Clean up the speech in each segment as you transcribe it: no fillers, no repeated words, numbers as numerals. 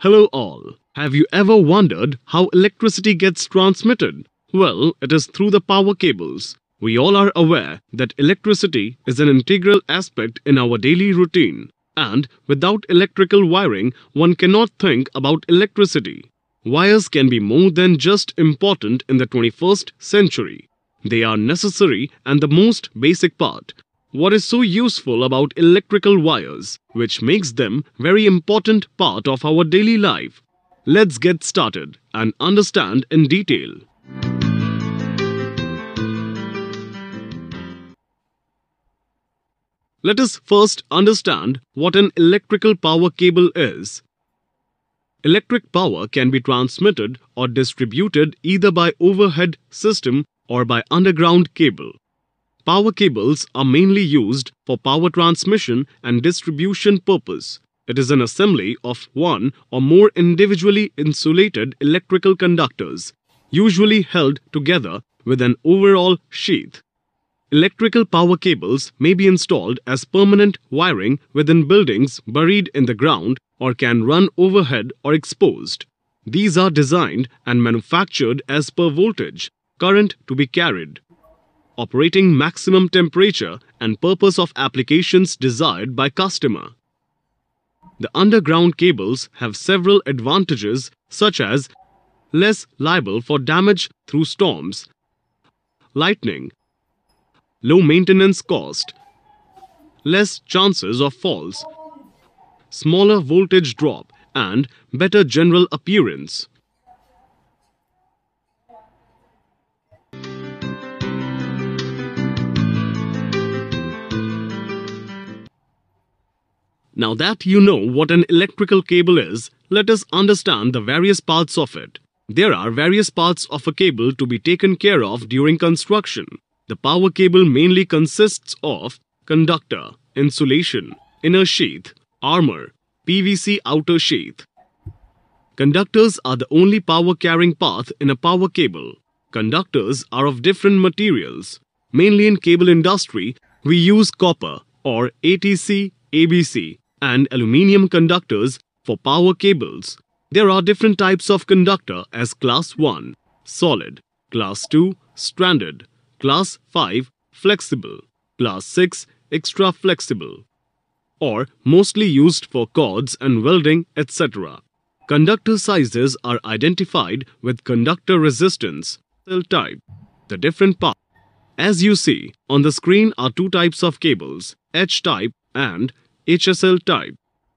Hello all. Have you ever wondered how electricity gets transmitted? Well, it is through the power cables. We all are aware that electricity is an integral aspect in our daily routine. And without electrical wiring, one cannot think about electricity. Wires can be more than just important in the 21st century. They are necessary and the most basic part. What is so useful about electrical wires, which makes them very important part of our daily life? Let's get started and understand in detail. Let us first understand what an electrical power cable is. Electric power can be transmitted or distributed either by overhead system or by underground cable. Power cables are mainly used for power transmission and distribution purpose. It is an assembly of one or more individually insulated electrical conductors, usually held together with an overall sheath. Electrical power cables may be installed as permanent wiring within buildings buried in the ground or can run overhead or exposed. These are designed and manufactured as per voltage, current to be carried, operating maximum temperature and purpose of applications desired by customer. The underground cables have several advantages such as less liable for damage through storms, lightning, low maintenance cost, less chances of falls, smaller voltage drop, and better general appearance. Now that you know what an electrical cable is, let us understand the various parts of it. There are various parts of a cable to be taken care of during construction. The power cable mainly consists of conductor, insulation, inner sheath, armor, PVC outer sheath. Conductors are the only power carrying path in a power cable. Conductors are of different materials. Mainly in cable industry, we use copper or ATC, ABC and aluminium conductors for power cables. There are different types of conductor as Class 1, solid, Class 2, stranded, Class 5, flexible, Class 6, extra flexible, or mostly used for cords and welding, etc. Conductor sizes are identified with conductor resistance, cell type, the different parts. As you see, on the screen are two types of cables, H-type and HSL type.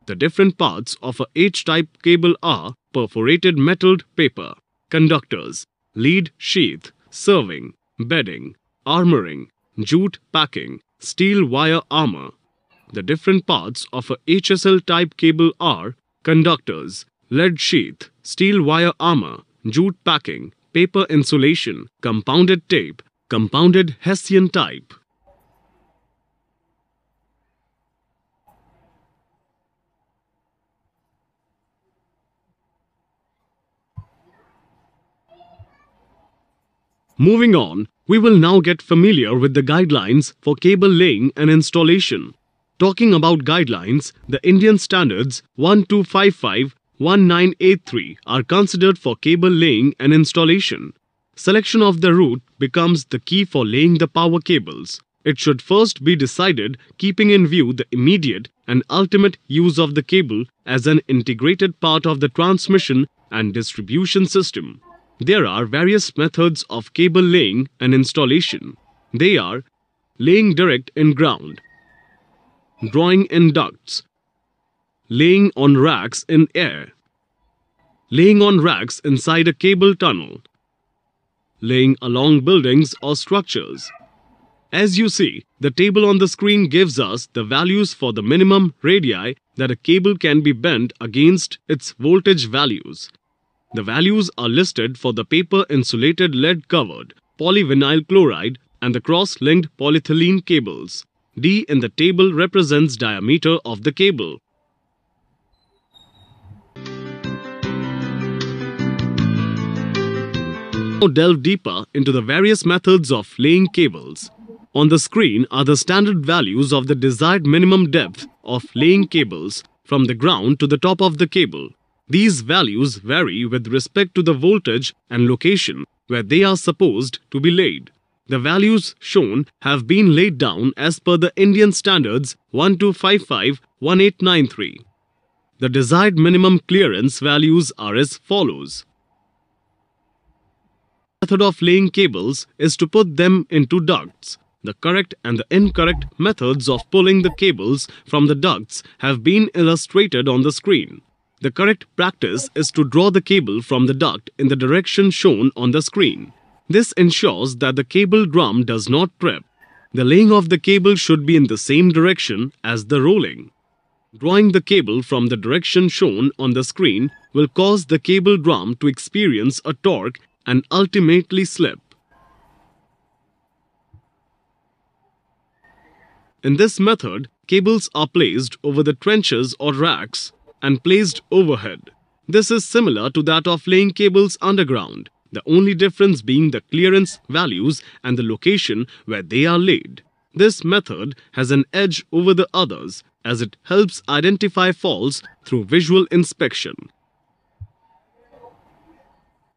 The different parts of a H-type cable are perforated metal paper, conductors, lead sheath, serving, bedding, armoring, jute packing, steel wire armor. The different parts of a HSL type cable are conductors, lead sheath, steel wire armor, jute packing, paper insulation, compounded tape, compounded Hessian type. Moving on, we will now get familiar with the guidelines for cable laying and installation. Talking about guidelines, the Indian standards 1255-1983 are considered for cable laying and installation. Selection of the route becomes the key for laying the power cables. It should first be decided keeping in view the immediate and ultimate use of the cable as an integrated part of the transmission and distribution system. There are various methods of cable laying and installation. They are laying direct in ground, drawing in ducts, laying on racks in air, laying on racks inside a cable tunnel, laying along buildings or structures. As you see, the table on the screen gives us the values for the minimum radii that a cable can be bent against its voltage values. The values are listed for the paper insulated lead covered, polyvinyl chloride and the cross-linked polyethylene cables. D in the table represents diameter of the cable. Now delve deeper into the various methods of laying cables. On the screen are the standard values of the desired minimum depth of laying cables from the ground to the top of the cable. These values vary with respect to the voltage and location where they are supposed to be laid. The values shown have been laid down as per the Indian Standards 1255-1893. The desired minimum clearance values are as follows. The method of laying cables is to put them into ducts. The correct and the incorrect methods of pulling the cables from the ducts have been illustrated on the screen. The correct practice is to draw the cable from the duct in the direction shown on the screen. This ensures that the cable drum does not trip. The laying of the cable should be in the same direction as the rolling. Drawing the cable from the direction shown on the screen will cause the cable drum to experience a torque and ultimately slip. In this method, cables are placed over the trenches or racks and placed overhead. This is similar to that of laying cables underground, the only difference being the clearance values and the location where they are laid. This method has an edge over the others as it helps identify faults through visual inspection.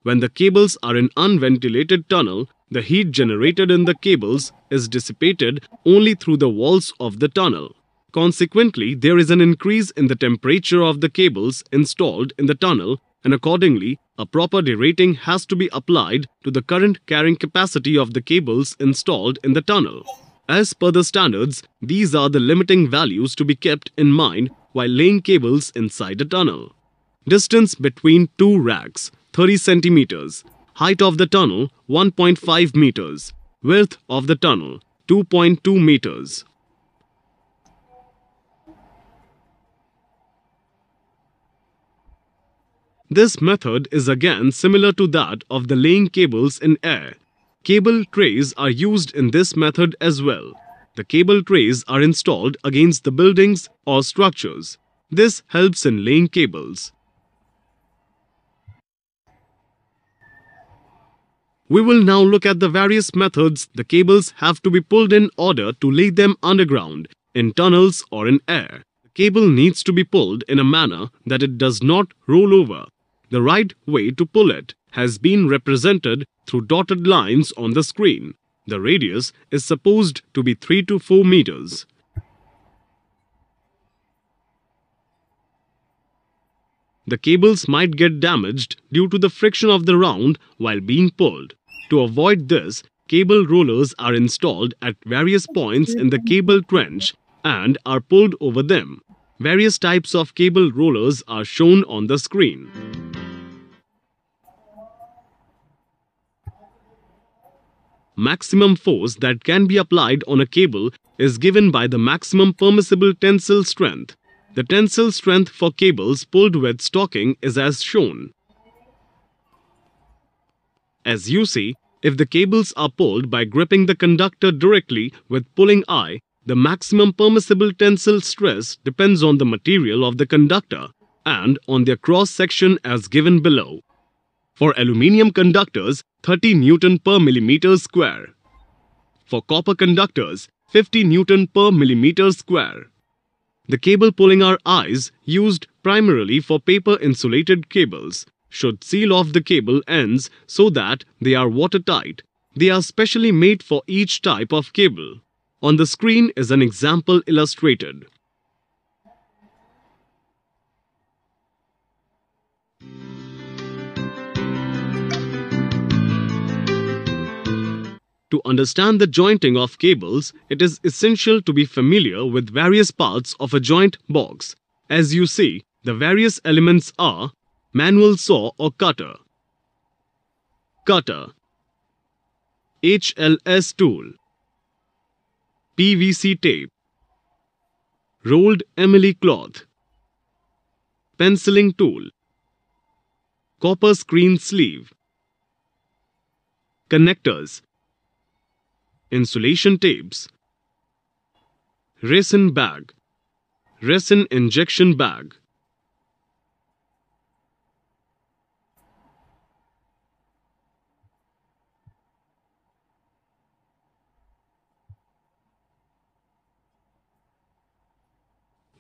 When the cables are in unventilated tunnel, the heat generated in the cables is dissipated only through the walls of the tunnel. Consequently, there is an increase in the temperature of the cables installed in the tunnel, and accordingly, a proper derating has to be applied to the current carrying capacity of the cables installed in the tunnel. As per the standards, these are the limiting values to be kept in mind while laying cables inside a tunnel. Distance between two racks, 30 centimeters. Height of the tunnel, 1.5 meters. Width of the tunnel, 2.2 meters. This method is again similar to that of the laying cables in air. Cable trays are used in this method as well. The cable trays are installed against the buildings or structures. This helps in laying cables. We will now look at the various methods the cables have to be pulled in order to lay them underground, in tunnels or in air. The cable needs to be pulled in a manner that it does not roll over. The right way to pull it has been represented through dotted lines on the screen. The radius is supposed to be 3 to 4 meters. The cables might get damaged due to the friction of the round while being pulled. To avoid this, cable rollers are installed at various points in the cable trench and are pulled over them. Various types of cable rollers are shown on the screen. Maximum force that can be applied on a cable is given by the maximum permissible tensile strength. The tensile strength for cables pulled with stocking is as shown. As you see, if the cables are pulled by gripping the conductor directly with pulling eye, the maximum permissible tensile stress depends on the material of the conductor and on their cross-section as given below. For aluminium conductors, 30 Newton per millimeter square. For copper conductors, 50 Newton per millimeter square. The cable pulling eyes, used primarily for paper-insulated cables, should seal off the cable ends so that they are watertight. They are specially made for each type of cable. On the screen is an example illustrated. To understand the jointing of cables, it is essential to be familiar with various parts of a joint box. As you see, the various elements are manual saw or cutter, HLS tool, PVC tape, rolled emily cloth, penciling tool, copper screen sleeve, connectors, insulation tapes, resin bag, resin injection bag.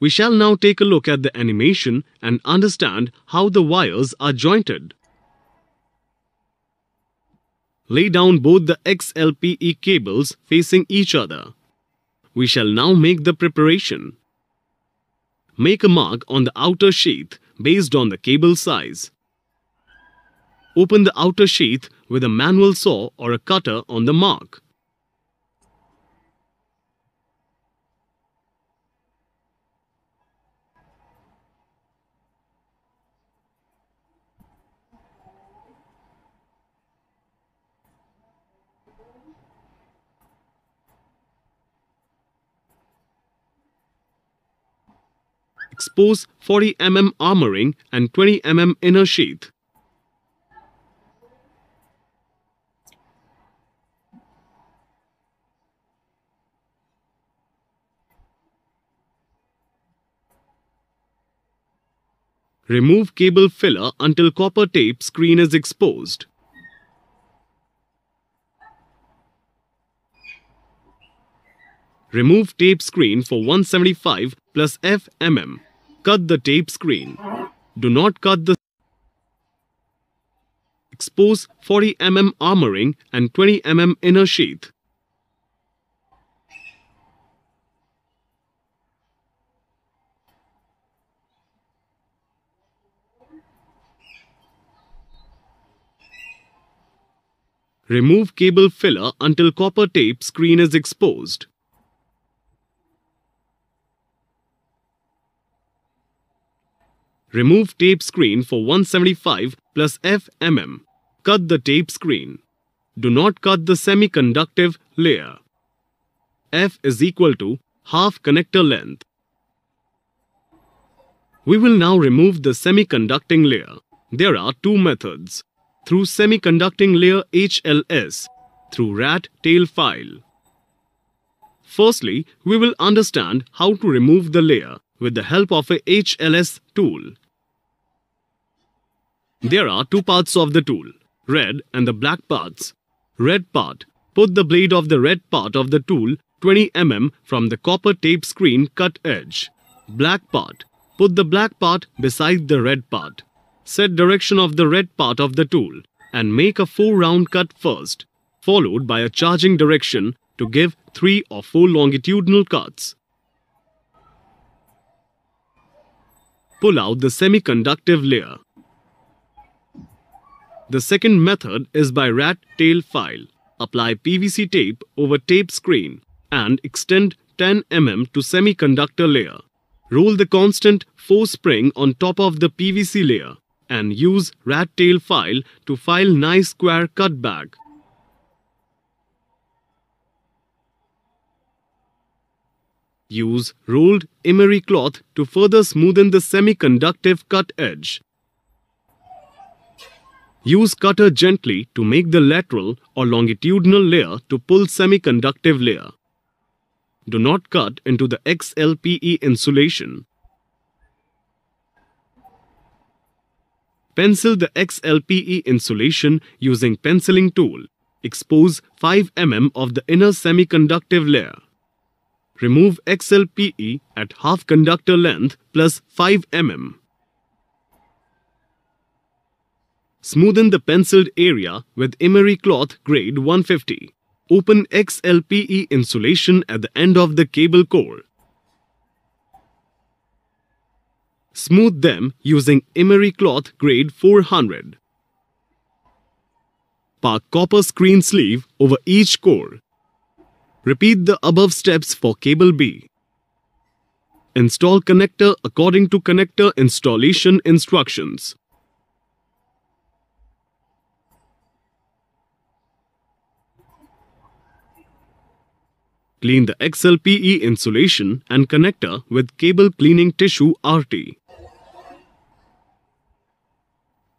We shall now take a look at the animation and understand how the wires are jointed. Lay down both the XLPE cables facing each other. We shall now make the preparation. Make a mark on the outer sheath based on the cable size. Open the outer sheath with a manual saw or a cutter on the mark. Expose 40 mm armoring and 20 mm inner sheath. Remove cable filler until copper tape screen is exposed. Remove tape screen for 175 plus F mm. Cut the tape screen. Do not cut the. Expose 40 mm armoring and 20 mm inner sheath. Remove cable filler until copper tape screen is exposed. Remove tape screen for 175 plus F mm. Cut the tape screen. Do not cut the semiconductive layer. F is equal to half connector length. We will now remove the semiconducting layer. There are two methods. Through semiconducting layer HLS, through rat tail file. Firstly, we will understand how to remove the layer with the help of a HLS tool. There are two parts of the tool, red and the black parts. Red part, put the blade of the red part of the tool 20 mm from the copper tape screen cut edge. Black part, put the black part beside the red part. Set direction of the red part of the tool and make a 4-round cut first, followed by a charging direction to give 3 or 4 longitudinal cuts. Pull out the semiconductive layer. The second method is by rat tail file. Apply PVC tape over tape screen and extend 10 mm to semiconductor layer. Roll the constant 4 spring on top of the PVC layer and use rat tail file to file nice square cut back. Use rolled emery cloth to further smoothen the semiconductive cut edge. Use cutter gently to make the lateral or longitudinal layer to pull semiconductive layer. Do not cut into the XLPE insulation. Pencil the XLPE insulation using penciling tool. Expose 5 mm of the inner semiconductive layer. Remove XLPE at half conductor length plus 5 mm. Smoothen the penciled area with emery cloth grade 150. Open XLPE insulation at the end of the cable core. Smooth them using emery cloth grade 400. Park copper screen sleeve over each core. Repeat the above steps for cable B. Install connector according to connector installation instructions. Clean the XLPE insulation and connector with cable cleaning tissue RT.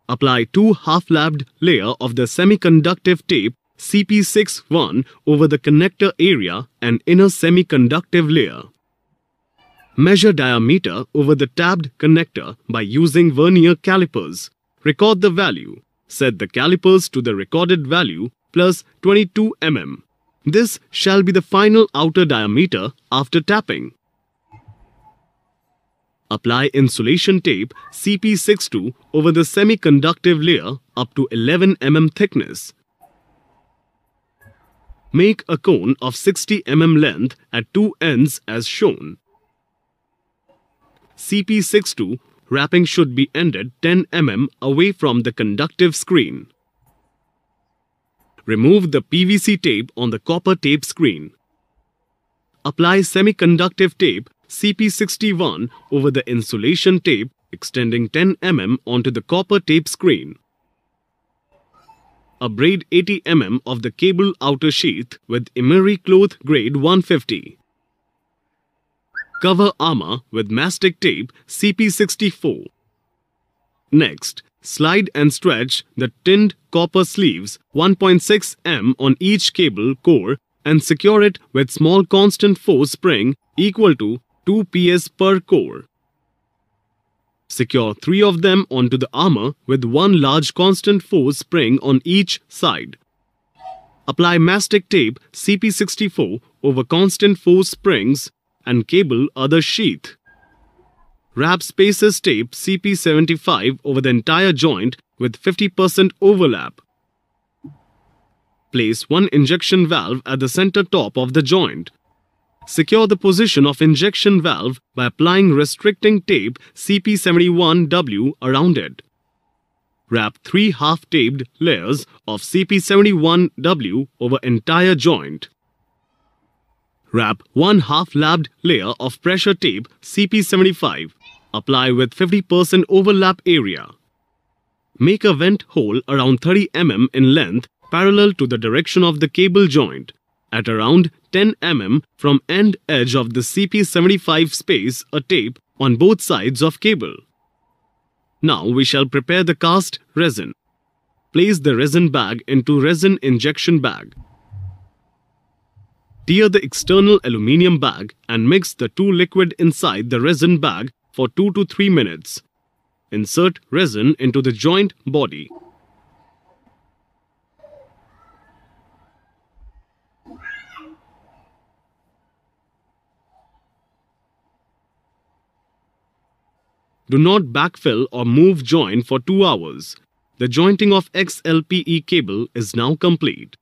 Apply 2 half-lapped layer of the semiconductive tape CP61 over the connector area and inner semiconductive layer. Measure diameter over the tabbed connector by using vernier calipers. Record the value. Set the calipers to the recorded value plus 22 mm. This shall be the final outer diameter after tapping. Apply insulation tape CP62 over the semiconductive layer up to 11 mm thickness. Make a cone of 60 mm length at two ends as shown. CP62 wrapping should be ended 10 mm away from the conductive screen. Remove the PVC tape on the copper tape screen. Apply semiconductive tape CP61 over the insulation tape extending 10 mm onto the copper tape screen. Abrade 80 mm of the cable outer sheath with emery cloth grade 150. Cover armor with mastic tape CP64. Next, slide and stretch the tinned copper sleeves 1.6 m on each cable core and secure it with small constant force spring equal to 2 PS per core. Secure 3 of them onto the armor with one large constant force spring on each side. Apply mastic tape CP64 over constant force springs and cable other sheath. Wrap spaces tape CP75 over the entire joint with 50% overlap. Place one injection valve at the center top of the joint. Secure the position of injection valve by applying restricting tape CP71W around it. Wrap 3 half-taped layers of CP71W over entire joint. Wrap 1 half-lapped layer of pressure tape CP75. Apply with 50% overlap area. Make a vent hole around 30 mm in length parallel to the direction of the cable joint. At around 10 mm from end edge of the CP75 space a tape on both sides of cable. Now we shall prepare the cast resin. Place the resin bag into resin injection bag. Tear the external aluminium bag and mix the two liquid inside the resin bag for 2 to 3 minutes. Insert resin into the joint body. Do not backfill or move joint for 2 hours. The jointing of XLPE cable is now complete.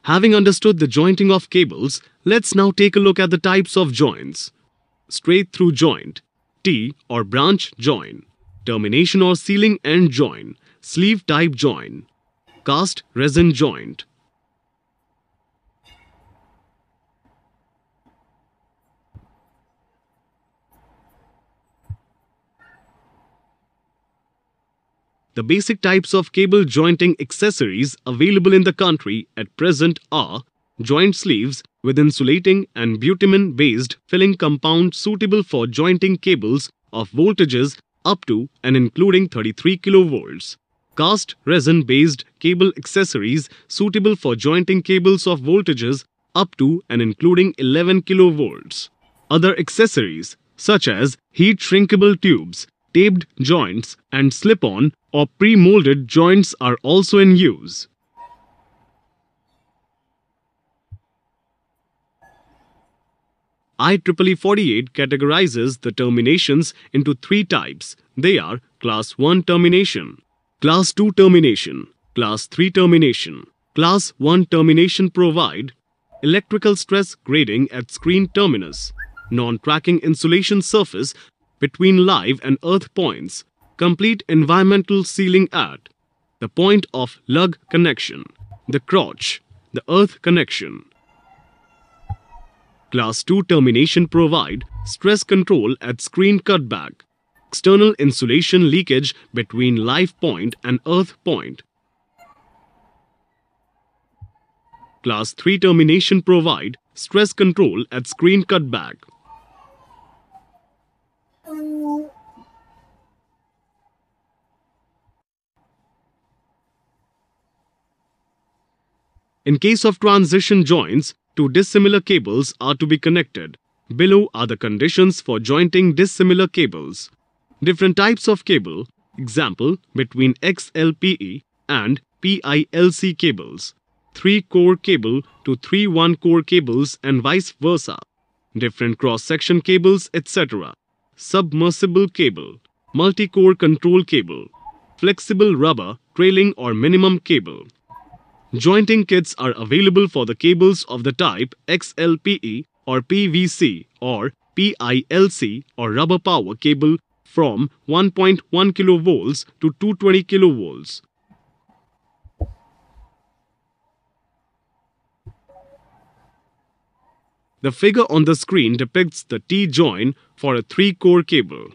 Having understood the jointing of cables, let's now take a look at the types of joints. Straight through joint, T or branch joint, termination or sealing end joint, sleeve type joint, cast resin joint. The basic types of cable jointing accessories available in the country at present are joint sleeves with insulating and bitumen-based filling compound suitable for jointing cables of voltages up to and including 33 kV. Cast resin-based cable accessories suitable for jointing cables of voltages up to and including 11 kV. Other accessories such as heat shrinkable tubes, taped joints and slip-on or pre-molded joints are also in use. IEEE 48 categorizes the terminations into 3 types. They are Class 1 termination, Class 2 termination, Class 3 termination. Class 1 termination provide electrical stress grading at screen terminus, non-tracking insulation surface between live and earth points, complete environmental sealing at the point of lug connection, the crotch, the earth connection. Class 2 termination provide stress control at screen cutback, external insulation leakage between live point and earth point. Class 3 termination provide stress control at screen cutback. In case of transition joints, 2 dissimilar cables are to be connected. Below are the conditions for jointing dissimilar cables. Different types of cable, example between XLPE and PILC cables. 3-core cable to 3 1-core cables and vice versa, different cross-section cables, etc. Submersible cable, multi-core control cable, flexible rubber, trailing or minimum cable. Jointing kits are available for the cables of the type XLPE or PVC or PILC or rubber power cable from 1.1 kV to 220 kV. The figure on the screen depicts the T-join for a 3-core cable.